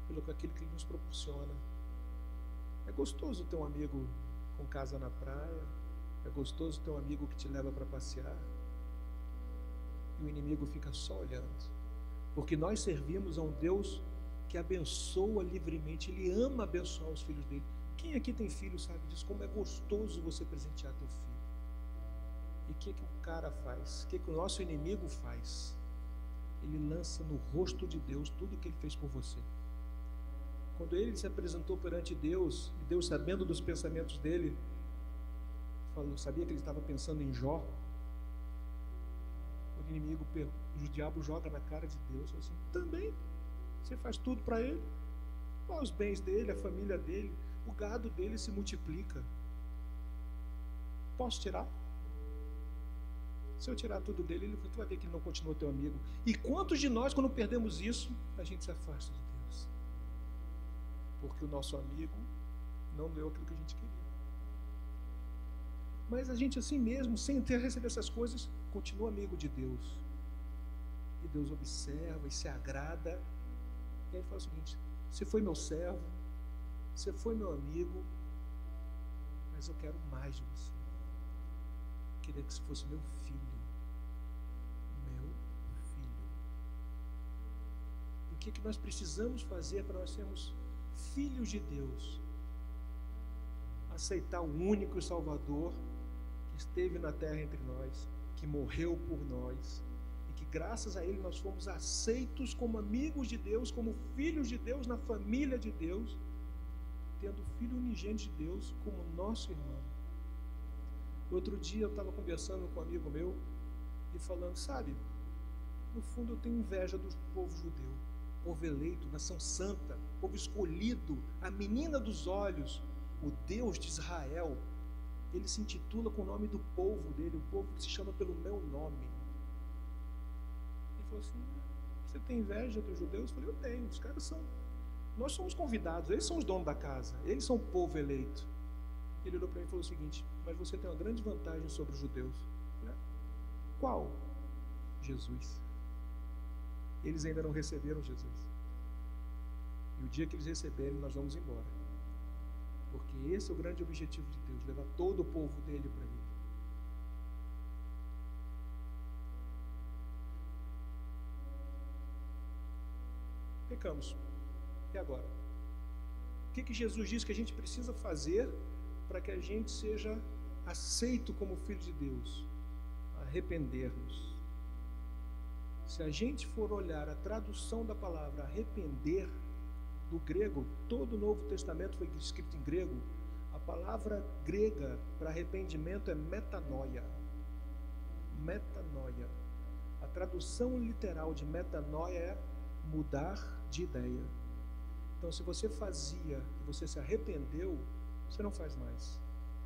pelo aquilo que Ele nos proporciona. É gostoso ter um amigo com casa na praia, é gostoso ter um amigo que te leva para passear, e o inimigo fica só olhando, porque nós servimos a um Deus que abençoa livremente. Ele ama abençoar os filhos dele. Quem aqui tem filho sabe disso, como é gostoso você presentear teu filho. E o que o cara faz? O que o nosso inimigo faz? Ele lança no rosto de Deus tudo o que Ele fez por você. Quando ele se apresentou perante Deus, e Deus, sabendo dos pensamentos dele, falou, sabia que ele estava pensando em Jó. O inimigo, o diabo joga na cara de Deus, assim, também, você faz tudo para ele, os bens dele, a família dele, o gado dele se multiplica. Posso tirar? Se eu tirar tudo dele, tu vai ver que ele não continua teu amigo. E quantos de nós, quando perdemos isso, a gente se afasta de Deus? Porque o nosso amigo não deu aquilo que a gente queria. Mas a gente assim mesmo, sem ter recebido essas coisas, continua amigo de Deus. E Deus observa e se agrada. E aí ele fala o seguinte, você foi meu servo, você foi meu amigo, mas eu quero mais de você. Eu queria que você fosse meu filho. Meu filho. E o que nós precisamos fazer para nós sermos filhos de Deus? Aceitar o único Salvador que esteve na terra entre nós, que morreu por nós, e que graças a Ele nós fomos aceitos como amigos de Deus, como filhos de Deus na família de Deus, tendo o Filho unigênito de Deus como nosso irmão. Outro dia eu estava conversando com um amigo meu e falando, sabe, no fundo eu tenho inveja do povo judeu, povo eleito, nação santa, povo escolhido, a menina dos olhos, o Deus de Israel. Ele se intitula com o nome do povo dele, o povo que se chama pelo meu nome. Ele falou assim, você tem inveja dos judeus? Eu falei, eu tenho, os caras são, nós somos convidados, eles são os donos da casa, eles são o povo eleito. Ele olhou para mim e falou o seguinte, mas você tem uma grande vantagem sobre os judeus. Eu falei, qual? Jesus. Eles ainda não receberam Jesus. E o dia que eles receberem, nós vamos embora. Porque esse é o grande objetivo de Deus, levar todo o povo dele para ele. Pecamos. E agora? O que Jesus diz que a gente precisa fazer para que a gente seja aceito como filho de Deus? Arrepender-nos. Se a gente for olhar a tradução da palavra arrepender, do grego, todo o Novo Testamento foi escrito em grego, a palavra grega para arrependimento é metanoia. Metanoia. A tradução literal de metanoia é mudar de ideia. Então, se você fazia e você se arrependeu, você não faz mais,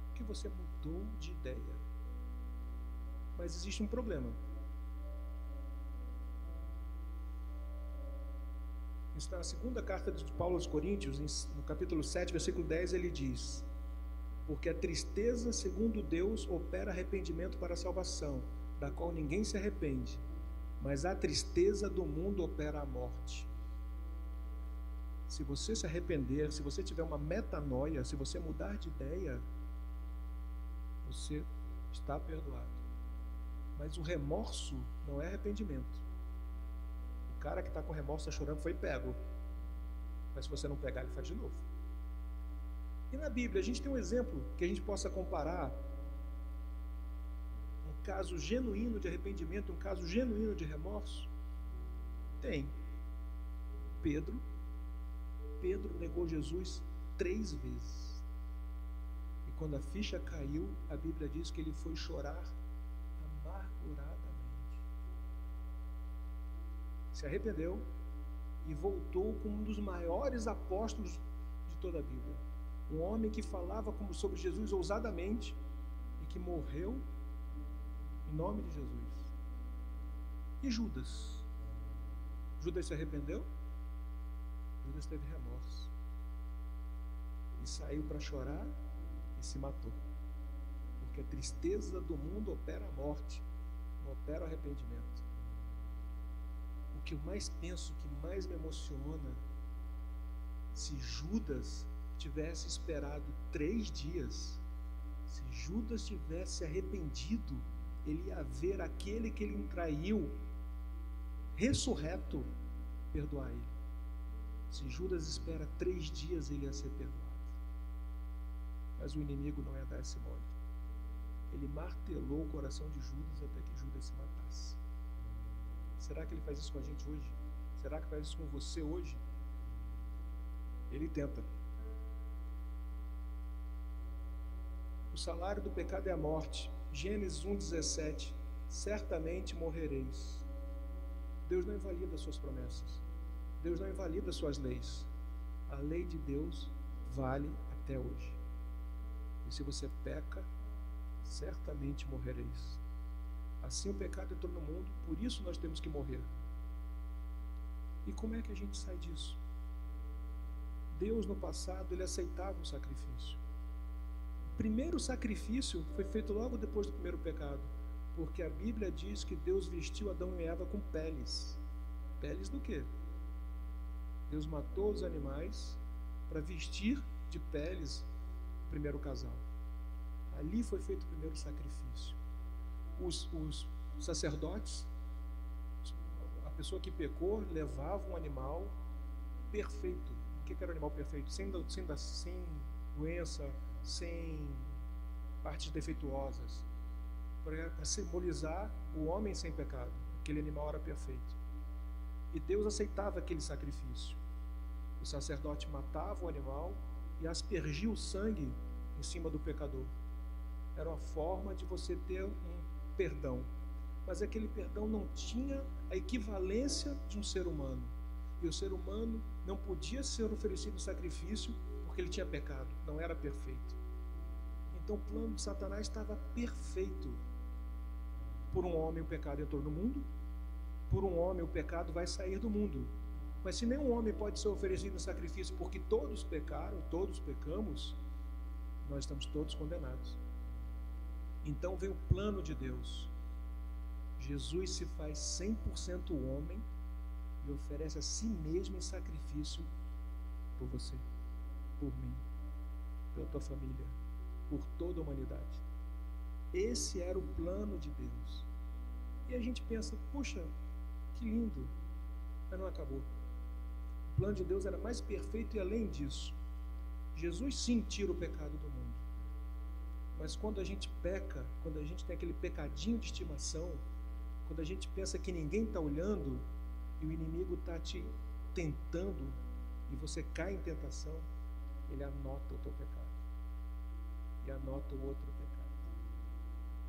porque você mudou de ideia. Mas existe um problema. Está na segunda carta de Paulo aos Coríntios, no capítulo 7, versículo 10, ele diz, porque a tristeza, segundo Deus, opera arrependimento para a salvação, da qual ninguém se arrepende, mas a tristeza do mundo opera a morte. Se você se arrepender, se você tiver uma metanoia, se você mudar de ideia, você está perdoado. Mas o remorso não é arrependimento. O cara que está com remorso, está chorando, foi pego. Mas se você não pegar, ele faz de novo. E na Bíblia, a gente tem um exemplo que a gente possa comparar um caso genuíno de arrependimento, um caso genuíno de remorso? Tem. Pedro negou Jesus 3 vezes. E quando a ficha caiu, a Bíblia diz que ele foi chorar amarguradamente. Se arrependeu e voltou como um dos maiores apóstolos de toda a Bíblia. Um homem que falava sobre Jesus ousadamente e que morreu em nome de Jesus. E Judas? Judas se arrependeu? Judas teve remorso. E saiu para chorar e se matou. Porque a tristeza do mundo opera a morte, não opera o arrependimento. O que eu mais penso, o que mais me emociona, se Judas tivesse esperado 3 dias, se Judas tivesse arrependido, ele ia ver aquele que ele traiu, ressurreto, perdoar ele. Se Judas espera 3 dias, ele ia ser perdoado. Mas o inimigo não ia dar esse mole. Ele martelou o coração de Judas até que Judas se matasse. Será que ele faz isso com a gente hoje? Será que faz isso com você hoje? Ele tenta. O salário do pecado é a morte. Gênesis 1,17. Certamente morrereis. Deus não invalida suas promessas. Deus não invalida suas leis. A lei de Deus vale até hoje. E se você peca, certamente morrereis. Assim o pecado entrou no mundo, por isso nós temos que morrer. E como é que a gente sai disso? Deus no passado, ele aceitava o sacrifício. O primeiro sacrifício foi feito logo depois do primeiro pecado, porque a Bíblia diz que Deus vestiu Adão e Eva com peles. Peles do quê? Deus matou os animais para vestir de peles o primeiro casal. Ali foi feito o primeiro sacrifício. Os sacerdotes, a pessoa que pecou levava um animal perfeito. O que era o animal perfeito? Sem doença, sem partes defeituosas, para simbolizar o homem sem pecado. Aquele animal era perfeito. E Deus aceitava aquele sacrifício. O sacerdote matava o animal e aspergia o sangue em cima do pecador. Era uma forma de você ter um perdão. Mas aquele perdão não tinha a equivalência de um ser humano. E o ser humano não podia ser oferecido sacrifício porque ele tinha pecado, não era perfeito. Então o plano de Satanás estava perfeito. Por um homem o pecado entrou no mundo, por um homem o pecado vai sair do mundo. Mas se nenhum homem pode ser oferecido em sacrifício porque todos pecaram, todos pecamos, nós estamos todos condenados. Então vem o plano de Deus. Jesus se faz 100% homem e oferece a si mesmo em sacrifício por você, por mim, pela tua família, por toda a humanidade. Esse era o plano de Deus. E a gente pensa, puxa, que lindo, mas não acabou. O plano de Deus era mais perfeito e além disso, Jesus sim tira o pecado do mundo. Mas quando a gente peca, quando a gente tem aquele pecadinho de estimação, quando a gente pensa que ninguém está olhando e o inimigo está te tentando e você cai em tentação, ele anota o teu pecado e anota o outro pecado.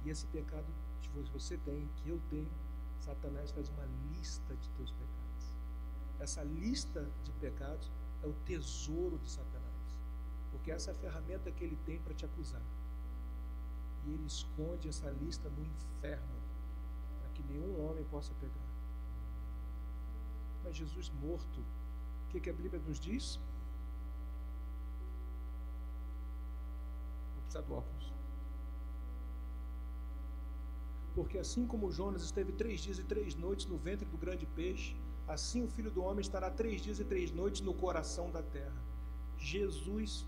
E esse pecado que você tem, que eu tenho, Satanás faz uma lista de teus pecados. Essa lista de pecados é o tesouro de Satanás, porque essa é a ferramenta que ele tem para te acusar. E ele esconde essa lista no inferno, para que nenhum homem possa pegar. Mas Jesus morto, o que a Bíblia nos diz? Vou precisar do óculos. Porque assim como Jonas esteve 3 dias e 3 noites no ventre do grande peixe, assim o Filho do Homem estará 3 dias e 3 noites no coração da terra. Jesus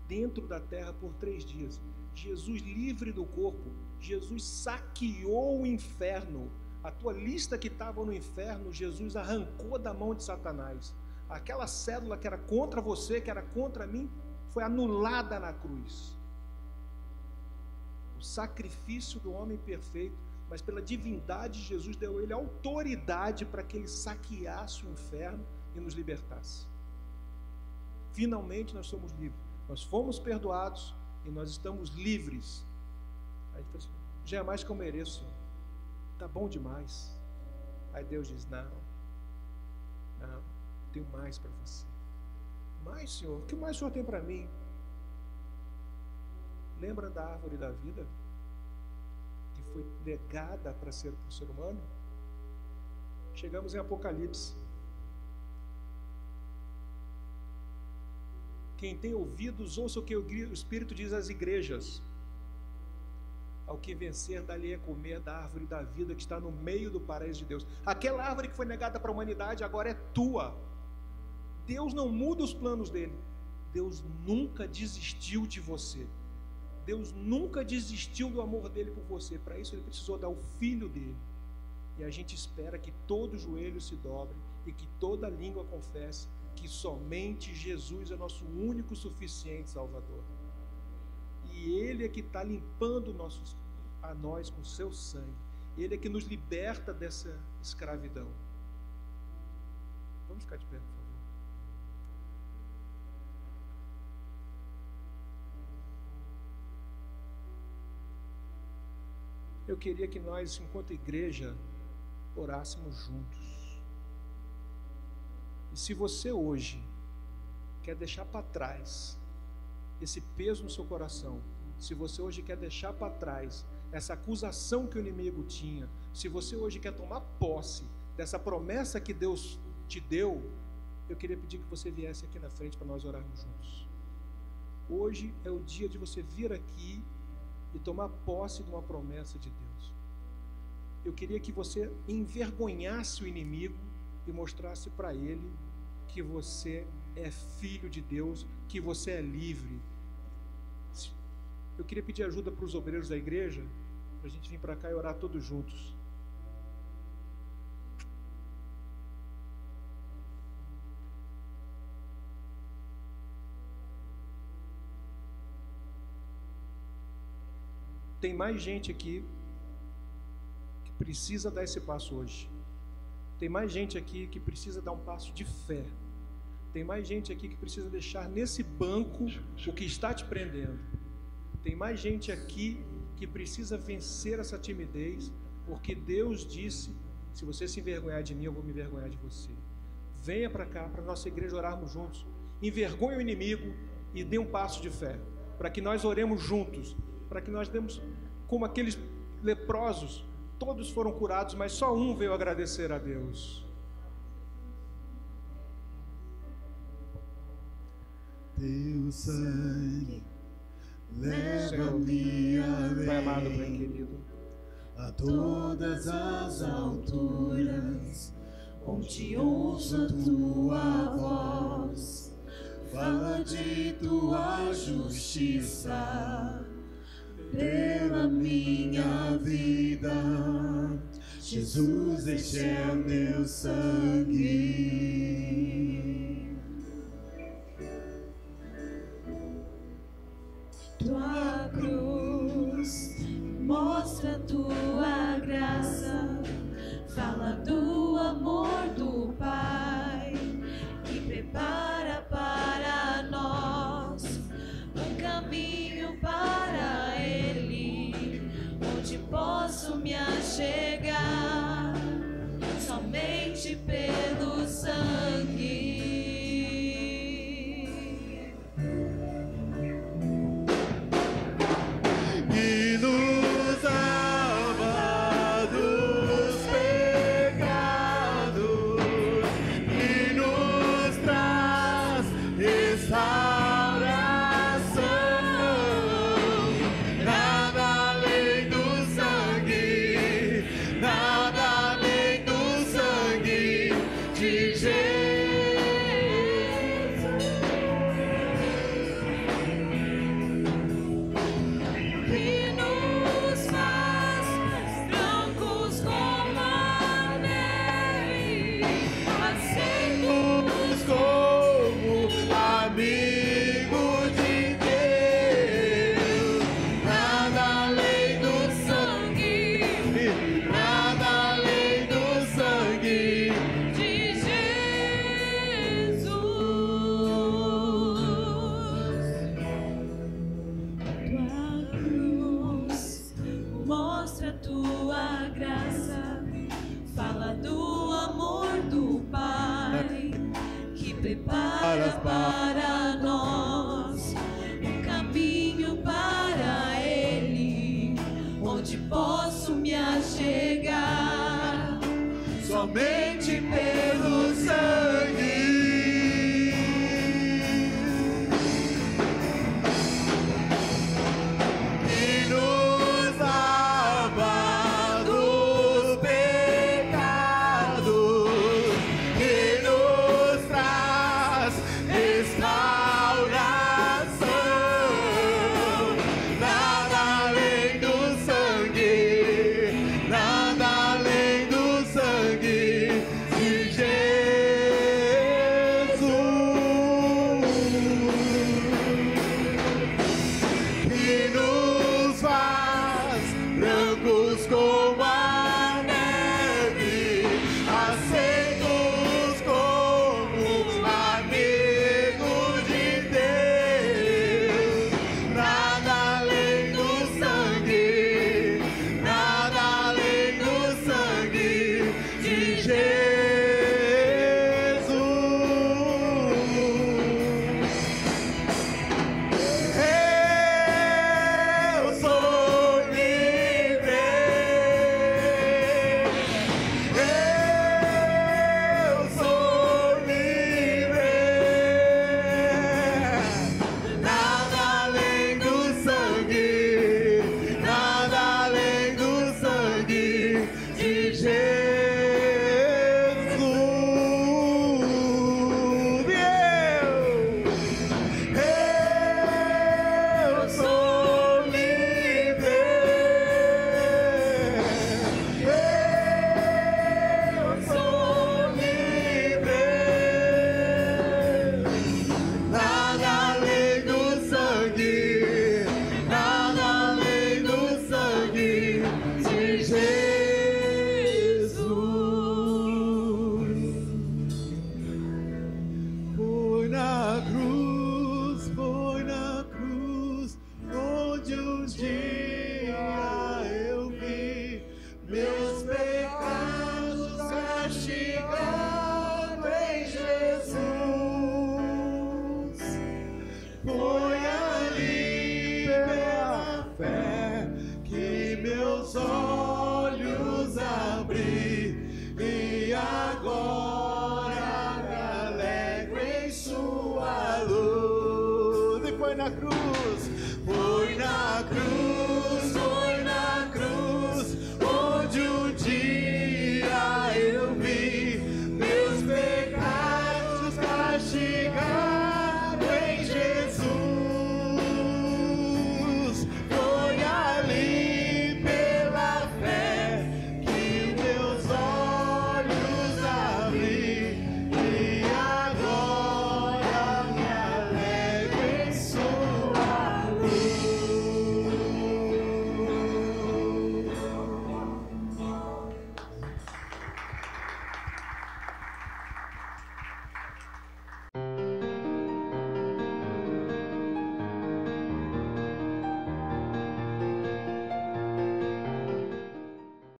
dentro da terra por 3 dias. Jesus livre do corpo. Jesus saqueou o inferno. A tua lista que estava no inferno, Jesus arrancou da mão de Satanás. Aquela cédula que era contra você, que era contra mim, foi anulada na cruz. O sacrifício do homem perfeito, mas pela divindade de Jesus deu a ele autoridade para que ele saqueasse o inferno e nos libertasse. Finalmente nós somos livres. Nós fomos perdoados e nós estamos livres. Aí a gente fala assim, já é mais que eu mereço. Está bom demais. Aí Deus diz, não, tenho mais para você. Mais, Senhor? O que mais o Senhor tem para mim? Lembra da árvore da vida? Que foi negada para ser para o ser humano? Chegamos em Apocalipse. Quem tem ouvidos, ouça o que o Espírito diz às igrejas. Ao que vencer, dali é comer da árvore da vida que está no meio do paraíso de Deus. Aquela árvore que foi negada para a humanidade agora é tua. Deus não muda os planos dele. Deus nunca desistiu de você. Deus nunca desistiu do amor dele por você. Para isso ele precisou dar o Filho dele. E a gente espera que todo joelho se dobre e que toda língua confesse que somente Jesus é nosso único suficiente Salvador. E Ele é que está limpando a nós com seu sangue. Ele é que nos liberta dessa escravidão. Vamos ficar de pé, por favor. Eu queria que nós, enquanto igreja, orássemos juntos. E se você hoje quer deixar para trás esse peso no seu coração, se você hoje quer deixar para trás essa acusação que o inimigo tinha, se você hoje quer tomar posse dessa promessa que Deus te deu, eu queria pedir que você viesse aqui na frente para nós orarmos juntos. Hoje é o dia de você vir aqui e tomar posse de uma promessa de Deus. Eu queria que você envergonhasse o inimigo e mostrasse para ele que você é filho de Deus, que você é livre. Eu queria pedir ajuda para os obreiros da igreja, para a gente vir para cá e orar todos juntos. Tem mais gente aqui que precisa dar esse passo hoje. Tem mais gente aqui que precisa dar um passo de fé. Tem mais gente aqui que precisa deixar nesse banco o que está te prendendo. Tem mais gente aqui que precisa vencer essa timidez, porque Deus disse: se você se envergonhar de mim, eu vou me envergonhar de você. Venha para cá, para a nossa igreja orarmos juntos. Envergonhe o inimigo e dê um passo de fé, para que nós oremos juntos, para que nós demos, como aqueles leprosos, todos foram curados, mas só um veio agradecer a Deus. Teu sangue leva-me Pai amado, Pai além, querido, a todas as alturas, onde ouço tua voz. Fala de tua justiça pela minha vida. Jesus, este é meu sangue. Tua cruz mostra tua graça, fala do amor do Pai, que prepara para nós um caminho para Ele, onde posso me achegar somente pelo sangue. Para nós um caminho para Ele, onde posso me achegar somente pelo sangue. Que nos lava dos pecados, que nos traz restauração. Nada além do sangue, nada além do sangue de brilha.